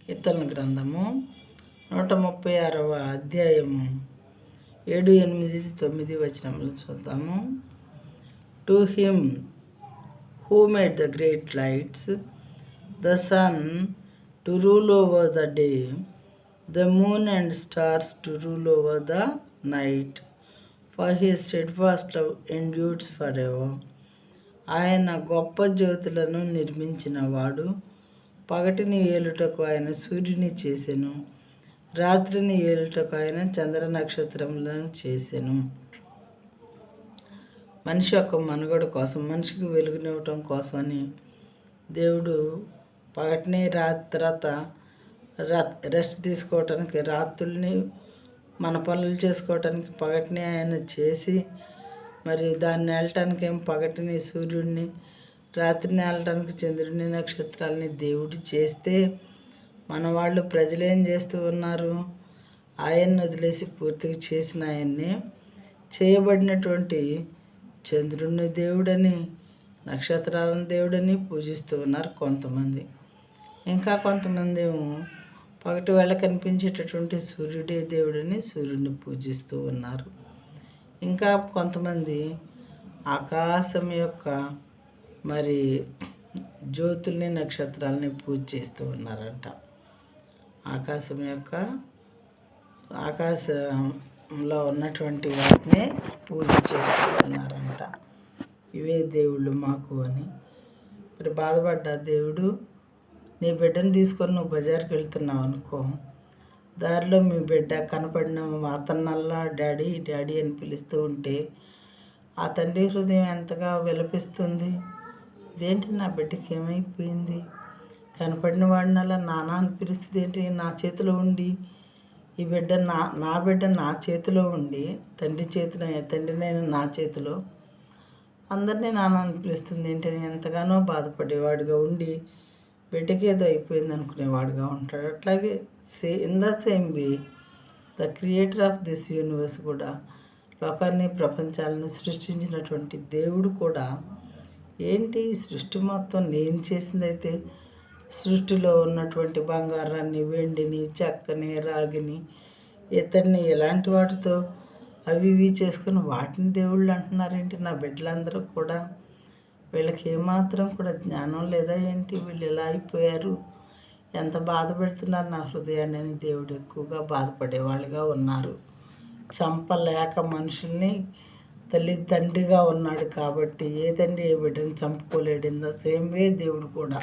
కీర్తన గ్రంథము 136వ అధ్యాయము 7, 8, 9 వచనములు చూద్దాము. To him who made the great lights, the sun to rule over the day, the moon and stars to rule over the night, for his steadfast love endures for ever. ఆయన గొప్ప జ్యోతులను నిర్మించిన వాడు. పగటిని ఏలుటకు ఆయన సూర్యుని చేసెను, రాత్రిని ఏలుటకు ఆయన చంద్ర నక్షత్రములను చేసెను. మనిషి యొక్క మనుగడ కోసం, మనిషికి వెలుగునివ్వటం కోసమని దేవుడు పగటిని తర్వాత రెస్ట్ తీసుకోవటానికి, రాత్రుల్ని మన పనులు చేసుకోవటానికి పగటిని ఆయన చేసి, మరి దాన్ని వెళ్ళటానికి పగటిని సూర్యుడిని, రాత్రిని వెళ్ళటానికి చంద్రుని నక్షత్రాలని దేవుడు చేస్తే, మన వాళ్ళు ప్రజలు ఏం చేస్తూ ఉన్నారు? ఆయన్ని వదిలేసి పూర్తిగా చేసిన ఆయన్ని చేయబడినటువంటి చంద్రుని దేవుడని, నక్షత్రాలను దేవుడని పూజిస్తూ ఉన్నారు కొంతమంది. ఇంకా కొంతమంది ఏమో పగటి వేళ కనిపించేటటువంటి సూర్యుడే దేవుడని సూర్యుడిని పూజిస్తూ ఉన్నారు. ఇంకా కొంతమంది ఆకాశం యొక్క మరి జ్యోతుల్ని, నక్షత్రాలని పూజ చేస్తూ ఉన్నారంట. ఆకాశంలో ఉన్నటువంటి వాటిని పూజ చేస్తూ ఉన్నారంట. ఇవే దేవుళ్ళు మాకు అని. మరి బాధపడ్డా దేవుడు, నీ బిడ్డను తీసుకొని నువ్వు బజార్కి వెళ్తున్నావు అనుకో, దారిలో మీ బిడ్డ కనపడిన అతన్నల్లా డాడీ డాడీ అని పిలుస్తూ ఉంటే ఆ తండ్రి హృదయం ఎంతగా విలపిస్తుంది. ఇదేంటి, నా బిడ్డకి ఏమైపోయింది? కనపడిన వాడినల్లా నాన్న అని పిలుస్తుంది ఏంటి? నా చేతిలో ఉండి ఈ బిడ్డ నా బిడ్డ నా చేతిలో ఉండి, తండ్రినైనా నా చేతిలో అందరినీ నాన్న అని పిలుస్తుంది ఏంటని ఎంతగానో బాధపడేవాడిగా ఉండి, బిడ్డకి ఏదో అయిపోయింది అనుకునేవాడుగా ఉంటాడు. అట్లాగే in the same way the creator of this universe కూడా, లోకాన్ని ప్రపంచాలను సృష్టించినటువంటి దేవుడు కూడా ఏంటి, సృష్టి మొత్తం నేను చేసిందైతే సృష్టిలో ఉన్నటువంటి బంగారాన్ని, వెండిని, చెక్కని, రాగిని, ఇతన్ని ఎలాంటి వాటితో అవి ఇవి చేసుకుని వాటిని దేవుళ్ళు అంటున్నారేంటి? నా బిడ్డలందరూ కూడా వీళ్ళకి ఏమాత్రం కూడా జ్ఞానం లేదా ఏంటి? వీళ్ళు ఎలా అయిపోయారు? ఎంత బాధ పెడుతున్నారు నా హృదయాన్ని అని దేవుడు ఎక్కువగా బాధపడేవాళ్ళుగా ఉన్నారు. చంపలేక మనుషుల్ని తండ్రిగా ఉన్నాడు కాబట్టి ఏ తండ్రి ఏ బిడ్డని చంపుకోలేడు. ఇన్ ద సేమ్ వే దేవుడు కూడా